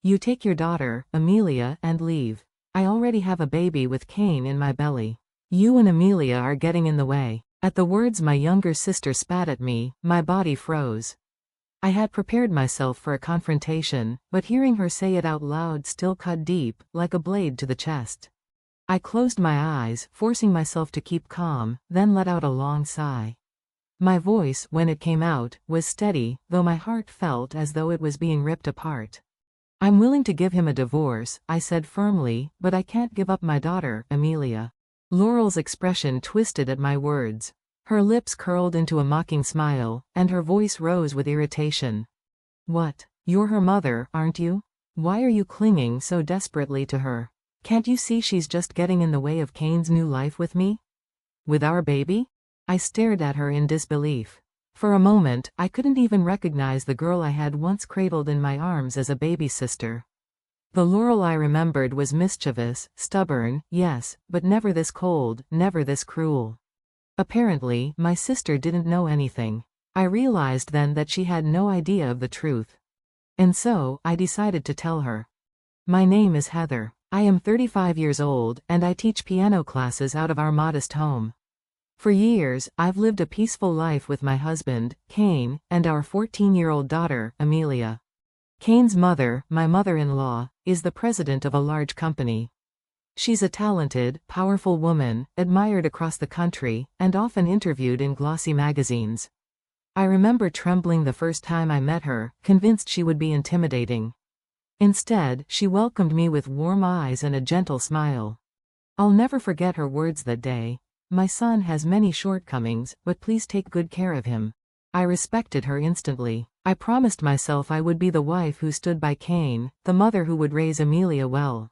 You take your daughter, Amelia, and leave. I already have a baby with Cain in my belly. You and Amelia are getting in the way." At the words my younger sister spat at me, my body froze. I had prepared myself for a confrontation, but hearing her say it out loud still cut deep, like a blade to the chest. I closed my eyes, forcing myself to keep calm, then let out a long sigh. My voice, when it came out, was steady, though my heart felt as though it was being ripped apart. "I'm willing to give him a divorce," I said firmly, "but I can't give up my daughter, Amelia." Laurel's expression twisted at my words. Her lips curled into a mocking smile, and her voice rose with irritation. "What? You're her mother, aren't you? Why are you clinging so desperately to her? Can't you see she's just getting in the way of Cain's new life with me? With our baby?" I stared at her in disbelief. For a moment, I couldn't even recognize the girl I had once cradled in my arms as a baby sister. The Laurel I remembered was mischievous, stubborn, yes, but never this cold, never this cruel. Apparently, my sister didn't know anything. I realized then that she had no idea of the truth. And so, I decided to tell her. "My name is Heather. I am 35 years old, and I teach piano classes out of our modest home. For years, I've lived a peaceful life with my husband, Cain, and our 14-year-old daughter, Amelia. Cain's mother, my mother-in-law, is the president of a large company. She's a talented, powerful woman, admired across the country, and often interviewed in glossy magazines. I remember trembling the first time I met her, convinced she would be intimidating. Instead, she welcomed me with warm eyes and a gentle smile. I'll never forget her words that day. "My son has many shortcomings, but please take good care of him." I respected her instantly. I promised myself I would be the wife who stood by Cain, the mother who would raise Amelia well.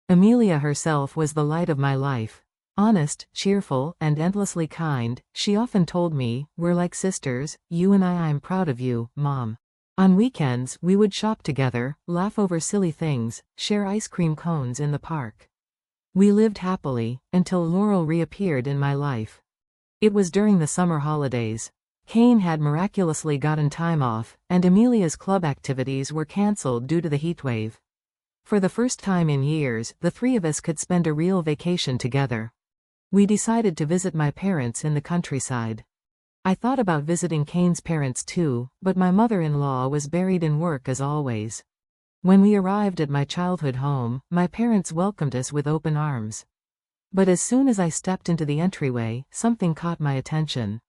Amelia herself was the light of my life. Honest, cheerful, and endlessly kind, she often told me, "We're like sisters, you and I'm proud of you, Mom." On weekends, we would shop together, laugh over silly things, share ice cream cones in the park. We lived happily, until Laurel reappeared in my life. It was during the summer holidays. Cain had miraculously gotten time off, and Amelia's club activities were cancelled due to the heatwave. For the first time in years, the three of us could spend a real vacation together. We decided to visit my parents in the countryside. I thought about visiting Cain's parents too, but my mother-in-law was buried in work as always. When we arrived at my childhood home, my parents welcomed us with open arms. But as soon as I stepped into the entryway, something caught my attention.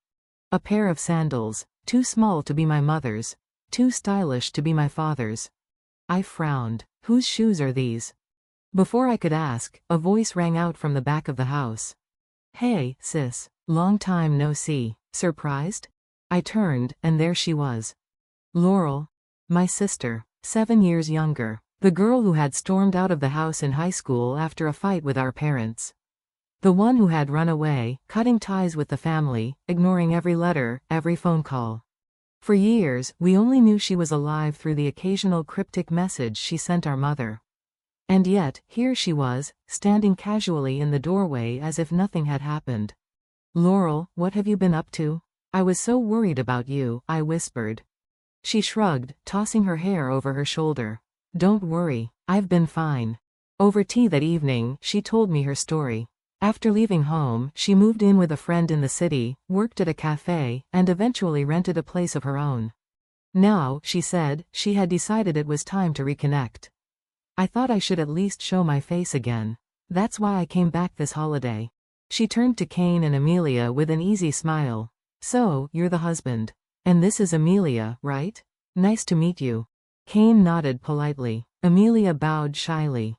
A pair of sandals, too small to be my mother's, too stylish to be my father's. I frowned. Whose shoes are these? Before I could ask, a voice rang out from the back of the house. "Hey, sis. Long time no see. Surprised?" I turned, and there she was. Laurel. My sister. 7 years younger. The girl who had stormed out of the house in high school after a fight with our parents. The one who had run away, cutting ties with the family, ignoring every letter, every phone call. For years, we only knew she was alive through the occasional cryptic message she sent our mother. And yet, here she was, standing casually in the doorway as if nothing had happened. "Laurel, what have you been up to? I was so worried about you," I whispered. She shrugged, tossing her hair over her shoulder. "Don't worry, I've been fine." Over tea that evening, she told me her story. After leaving home, she moved in with a friend in the city, worked at a cafe, and eventually rented a place of her own. Now, she said, she had decided it was time to reconnect. "I thought I should at least show my face again. That's why I came back this holiday." She turned to Cain and Amelia with an easy smile. "So, you're the husband. And this is Amelia, right? Nice to meet you." Cain nodded politely. Amelia bowed shyly.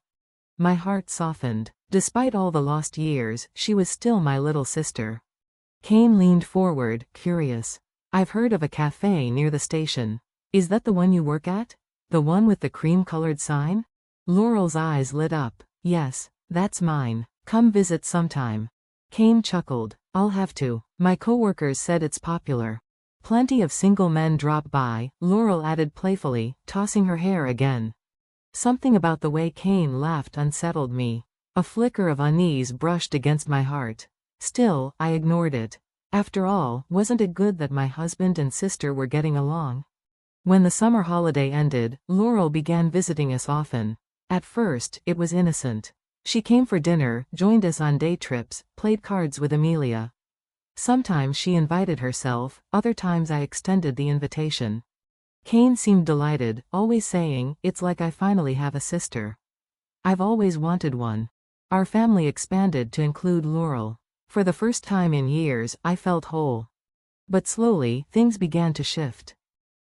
My heart softened. Despite all the lost years, she was still my little sister. Cain leaned forward, curious. "I've heard of a cafe near the station. Is that the one you work at? The one with the cream-colored sign?" Laurel's eyes lit up. "Yes, that's mine. Come visit sometime." Cain chuckled. "I'll have to. My coworkers said it's popular." Plenty of single men drop by, Laurel added playfully, tossing her hair again. Something about the way Cain laughed unsettled me. A flicker of unease brushed against my heart. Still, I ignored it. After all, wasn't it good that my husband and sister were getting along? When the summer holiday ended, Laurel began visiting us often. At first, it was innocent. She came for dinner, joined us on day trips, played cards with Amelia. Sometimes she invited herself, other times I extended the invitation. Cain seemed delighted, always saying, "It's like I finally have a sister. I've always wanted one." Our family expanded to include Laurel. For the first time in years, I felt whole. But slowly, things began to shift.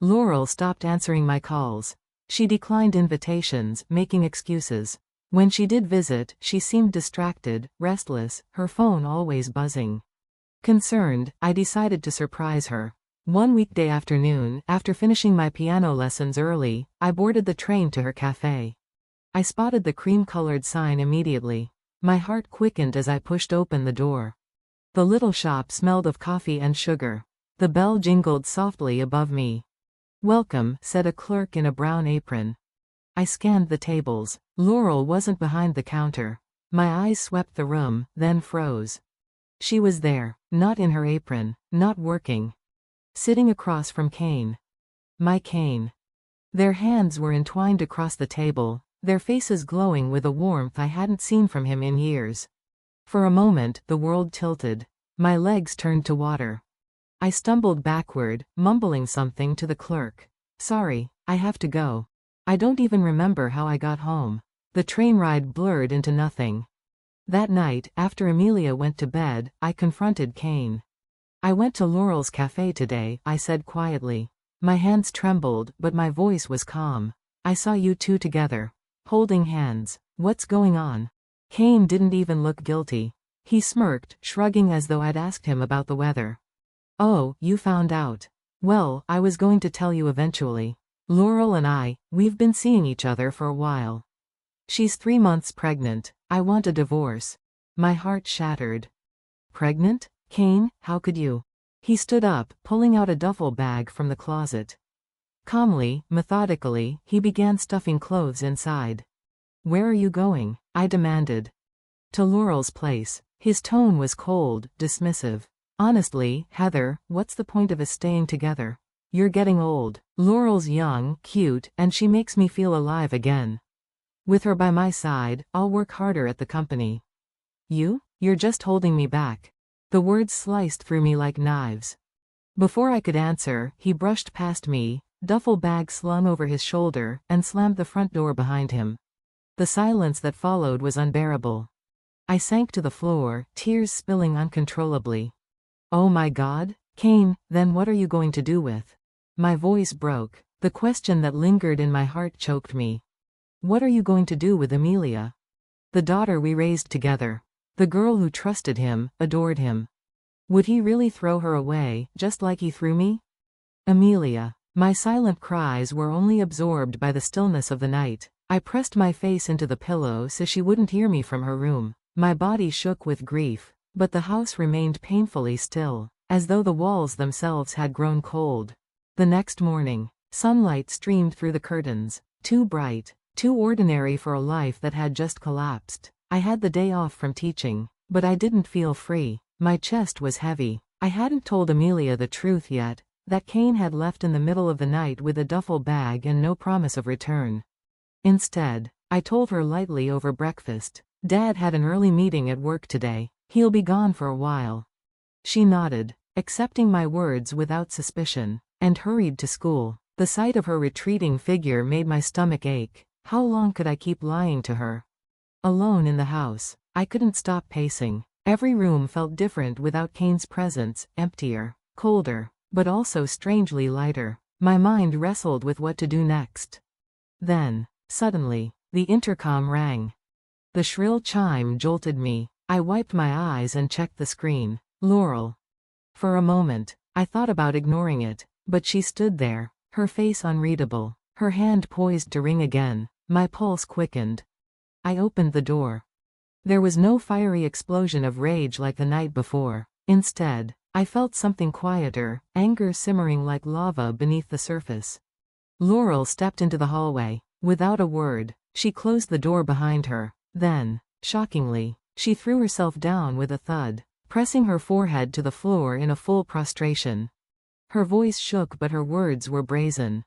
Laurel stopped answering my calls. She declined invitations, making excuses. When she did visit, she seemed distracted, restless, her phone always buzzing. Concerned, I decided to surprise her. One weekday afternoon, after finishing my piano lessons early, I boarded the train to her cafe. I spotted the cream-colored sign immediately. My heart quickened as I pushed open the door. The little shop smelled of coffee and sugar. The bell jingled softly above me. "Welcome," said a clerk in a brown apron. I scanned the tables. Laurel wasn't behind the counter. My eyes swept the room, then froze. She was there, not in her apron, not working. Sitting across from Cain. My Cain. Their hands were entwined across the table, their faces glowing with a warmth I hadn't seen from him in years. For a moment, the world tilted. My legs turned to water. I stumbled backward, mumbling something to the clerk. "Sorry, I have to go. I don't even remember how I got home." The train ride blurred into nothing. That night, after Amelia went to bed, I confronted Cain. "I went to Laurel's cafe today," I said quietly. My hands trembled, but my voice was calm. "I saw you two together. Holding hands. What's going on?" Cain didn't even look guilty. He smirked, shrugging as though I'd asked him about the weather. "Oh, you found out. Well, I was going to tell you eventually. Laurel and we've been seeing each other for a while. She's 3 months pregnant. I want a divorce." My heart shattered. "Pregnant? Cain, how could you?" He stood up, pulling out a duffel bag from the closet. Calmly, methodically, he began stuffing clothes inside. "Where are you going?" I demanded. "To Laurel's place." His tone was cold, dismissive. "Honestly, Heather, what's the point of us staying together? You're getting old. Laurel's young, cute, and she makes me feel alive again. With her by my side, I'll work harder at the company. You're just holding me back." The words sliced through me like knives. Before I could answer, he brushed past me, duffel bag slung over his shoulder, and slammed the front door behind him. The silence that followed was unbearable. I sank to the floor, tears spilling uncontrollably. "Oh my God, Cain, then what are you going to do with?" My voice broke. The question that lingered in my heart choked me. "What are you going to do with Amelia? The daughter we raised together. The girl who trusted him, adored him. Would he really throw her away, just like he threw me? Amelia." My silent cries were only absorbed by the stillness of the night. I pressed my face into the pillow so she wouldn't hear me from her room. My body shook with grief, but the house remained painfully still, as though the walls themselves had grown cold. The next morning, sunlight streamed through the curtains, too bright, too ordinary for a life that had just collapsed. I had the day off from teaching, but I didn't feel free. My chest was heavy. I hadn't told Amelia the truth yet, that Cain had left in the middle of the night with a duffel bag and no promise of return. Instead, I told her lightly over breakfast. "Dad had an early meeting at work today. He'll be gone for a while." She nodded, accepting my words without suspicion, and hurried to school. The sight of her retreating figure made my stomach ache. How long could I keep lying to her? Alone in the house, I couldn't stop pacing. Every room felt different without Cain's presence, emptier, colder, but also strangely lighter. My mind wrestled with what to do next. Then, suddenly, the intercom rang. The shrill chime jolted me. I wiped my eyes and checked the screen. Laurel. For a moment, I thought about ignoring it, but she stood there, her face unreadable, her hand poised to ring again. My pulse quickened. I opened the door. There was no fiery explosion of rage like the night before. Instead, I felt something quieter, anger simmering like lava beneath the surface. Laurel stepped into the hallway. Without a word, she closed the door behind her. Then, shockingly, she threw herself down with a thud, pressing her forehead to the floor in a full prostration. Her voice shook but her words were brazen.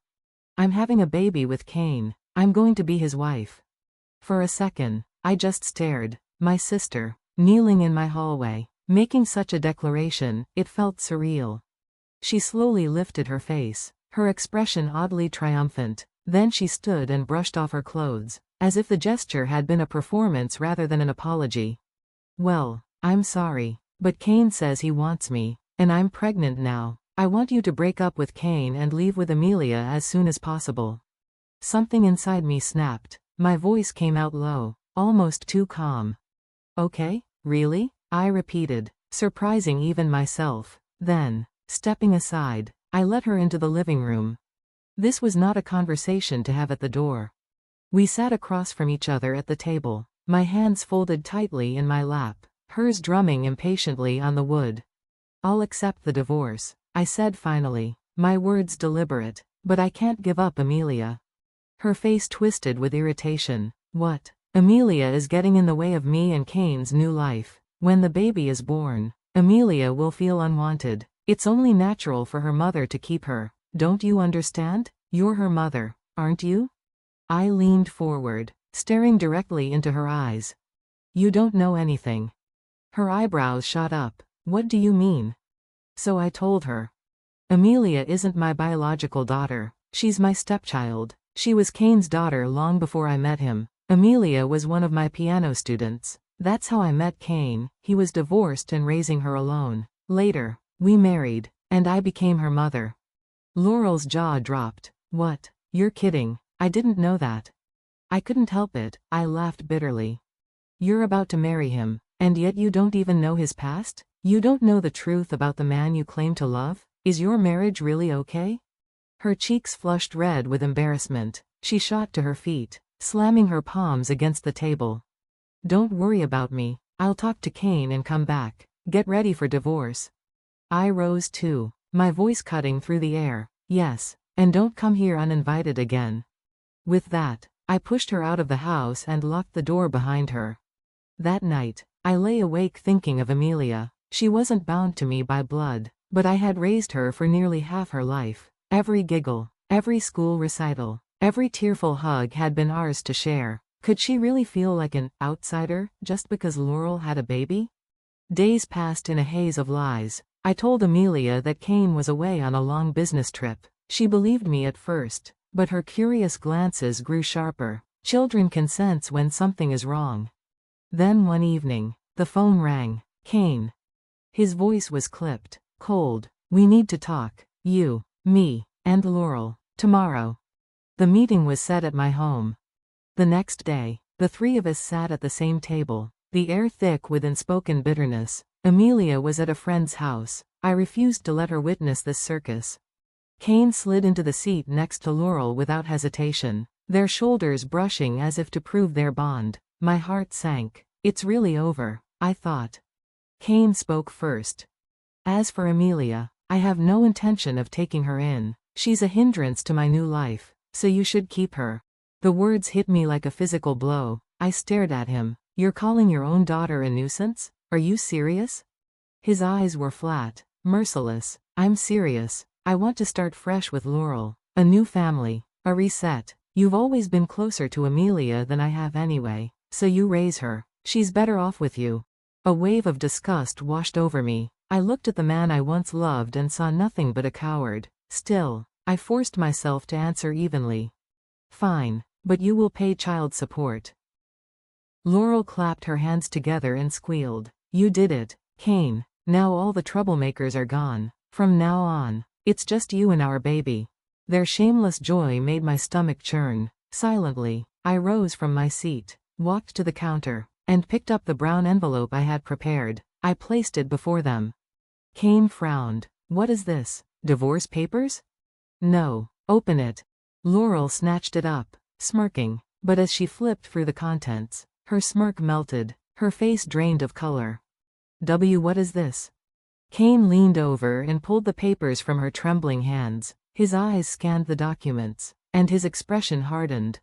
I'm having a baby with Cain. I'm going to be his wife. For a second, I just stared. My sister, kneeling in my hallway, making such a declaration, it felt surreal. She slowly lifted her face, her expression oddly triumphant. Then she stood and brushed off her clothes, as if the gesture had been a performance rather than an apology. Well, I'm sorry, but Cain says he wants me, and I'm pregnant now. I want you to break up with Cain and leave with Amelia as soon as possible. Something inside me snapped. My voice came out low, almost too calm. Okay, really? I repeated, surprising even myself. Then, stepping aside, I let her into the living room. This was not a conversation to have at the door. We sat across from each other at the table, my hands folded tightly in my lap, hers drumming impatiently on the wood. I'll accept the divorce, I said finally, my words deliberate, but I can't give up Amelia. Her face twisted with irritation. What? Amelia is getting in the way of me and Cain's new life. When the baby is born, Amelia will feel unwanted. It's only natural for her mother to keep her. Don't you understand? You're her mother, aren't you? I leaned forward, staring directly into her eyes. You don't know anything. Her eyebrows shot up. What do you mean? So I told her. Amelia isn't my biological daughter. She's my stepchild. She was Cain's daughter long before I met him. Amelia was one of my piano students. That's how I met Cain. He was divorced and raising her alone. Later, we married, and I became her mother. Laurel's jaw dropped. What? You're kidding. I didn't know that. I couldn't help it, I laughed bitterly. You're about to marry him, and yet you don't even know his past? You don't know the truth about the man you claim to love? Is your marriage really okay? Her cheeks flushed red with embarrassment. She shot to her feet, slamming her palms against the table. Don't worry about me. I'll talk to Cain and come back. Get ready for divorce. I rose too, my voice cutting through the air. Yes, and don't come here uninvited again. With that, I pushed her out of the house and locked the door behind her. That night, I lay awake thinking of Amelia. She wasn't bound to me by blood, but I had raised her for nearly half her life. Every giggle, every school recital, every tearful hug had been ours to share. Could she really feel like an outsider just because Laurel had a baby? Days passed in a haze of lies. I told Amelia that Cain was away on a long business trip. She believed me at first, but her curious glances grew sharper. Children can sense when something is wrong. Then one evening, the phone rang. Cain. His voice was clipped, cold. We need to talk. You, me, and Laurel. Tomorrow. The meeting was set at my home. The next day, the three of us sat at the same table, the air thick with unspoken bitterness. Amelia was at a friend's house. I refused to let her witness this circus. Cain slid into the seat next to Laurel without hesitation, their shoulders brushing as if to prove their bond. My heart sank. It's really over, I thought. Cain spoke first. As for Amelia, I have no intention of taking her in. She's a hindrance to my new life, so you should keep her. The words hit me like a physical blow. I stared at him. You're calling your own daughter a nuisance? Are you serious? His eyes were flat, merciless. I'm serious. I want to start fresh with Laurel. A new family. A reset. You've always been closer to Amelia than I have anyway, so you raise her. She's better off with you. A wave of disgust washed over me. I looked at the man I once loved and saw nothing but a coward. Still, I forced myself to answer evenly. Fine, but you will pay child support. Laurel clapped her hands together and squealed. You did it, Cain. Now all the troublemakers are gone. From now on, it's just you and our baby. Their shameless joy made my stomach churn. Silently, I rose from my seat, walked to the counter, and picked up the brown envelope I had prepared. I placed it before them. Cain frowned. What is this? Divorce papers? No. Open it. Laurel snatched it up, smirking, but as she flipped through the contents, her smirk melted, her face drained of color. What is this? Cain leaned over and pulled the papers from her trembling hands. His eyes scanned the documents, and his expression hardened.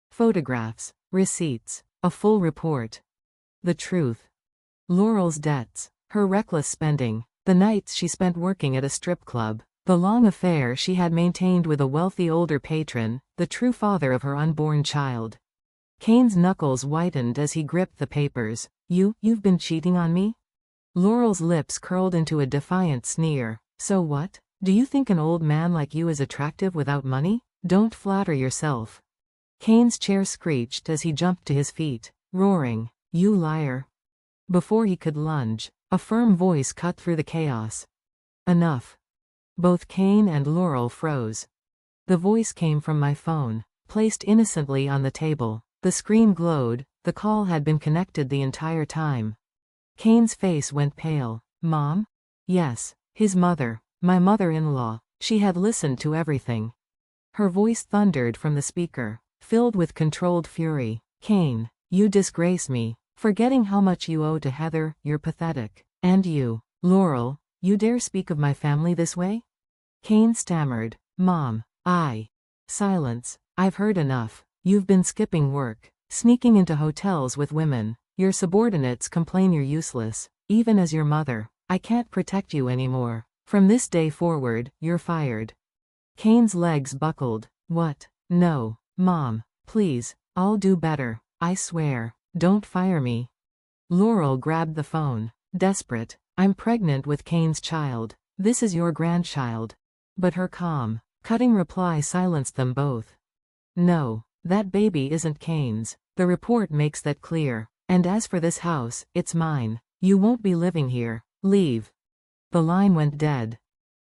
Photographs, receipts, a full report. The truth. Laurel's debts, her reckless spending, the nights she spent working at a strip club, The long affair she had maintained with a wealthy older patron, the true father of her unborn child. Cain's knuckles whitened as he gripped the papers. You've been cheating on me? Laurel's lips curled into a defiant sneer. So what? Do you think an old man like you is attractive without money? Don't flatter yourself. Cain's chair screeched as he jumped to his feet, roaring, "You liar." Before he could lunge, a firm voice cut through the chaos. Enough. Both Cain and Laurel froze. The voice came from my phone, placed innocently on the table. The screen glowed. The call had been connected the entire time. Cain's face went pale. Mom? Yes, his mother, my mother-in-law. She had listened to everything. Her voice thundered from the speaker, filled with controlled fury. Cain, you disgrace me. Forgetting how much you owe to Heather, you're pathetic. And you, Laurel, you dare speak of my family this way? Cain stammered. Mom, Silence. I've heard enough. You've been skipping work, sneaking into hotels with women. Your subordinates complain you're useless. Even as your mother, I can't protect you anymore. From this day forward, you're fired. Cain's legs buckled. What? No, Mom, please, I'll do better. I swear. Don't fire me. Laurel grabbed the phone. Desperate. I'm pregnant with Cain's child. This is your grandchild. But her calm, cutting reply silenced them both. No, that baby isn't Cain's. The report makes that clear. And as for this house, it's mine. You won't be living here. Leave. The line went dead.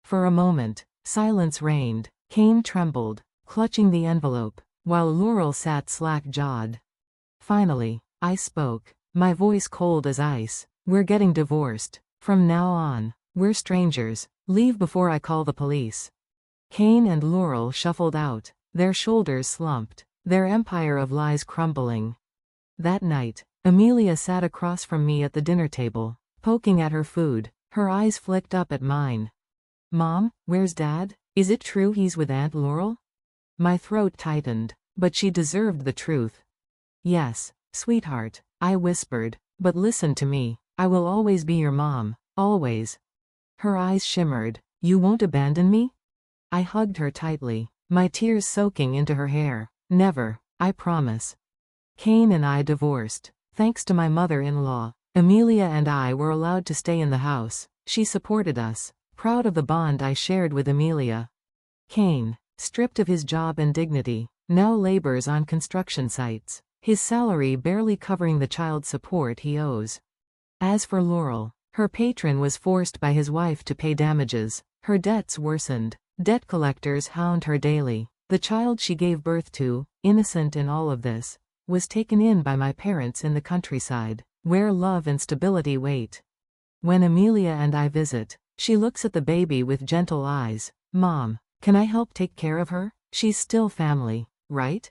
For a moment, silence reigned. Cain trembled, clutching the envelope, while Laurel sat slack-jawed. Finally, I spoke, my voice cold as ice. We're getting divorced. From now on, we're strangers. Leave before I call the police. Cain and Laurel shuffled out, their shoulders slumped, their empire of lies crumbling. That night, Amelia sat across from me at the dinner table, poking at her food, her eyes flicked up at mine. Mom, where's Dad? Is it true he's with Aunt Laurel? My throat tightened, but she deserved the truth. Yes, sweetheart, I whispered, but listen to me. I will always be your mom, always. Her eyes shimmered. You won't abandon me? I hugged her tightly, my tears soaking into her hair. Never, I promise. Cain and I divorced. Thanks to my mother-in-law, Amelia and I were allowed to stay in the house. She supported us, proud of the bond I shared with Amelia. Cain, stripped of his job and dignity, now labors on construction sites, his salary barely covering the child support he owes. As for Laurel, her patron was forced by his wife to pay damages. Her debts worsened. Debt collectors hound her daily. The child she gave birth to, innocent in all of this, was taken in by my parents in the countryside, where love and stability wait. When Amelia and I visit, she looks at the baby with gentle eyes. Mom, can I help take care of her? She's still family, right?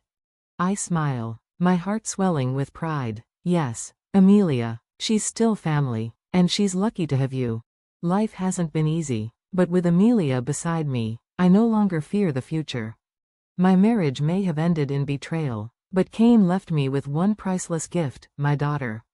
I smile, my heart swelling with pride. Yes, Amelia, she's still family, and she's lucky to have you. Life hasn't been easy, but with Amelia beside me, I no longer fear the future. My marriage may have ended in betrayal, but Cain left me with one priceless gift, my daughter.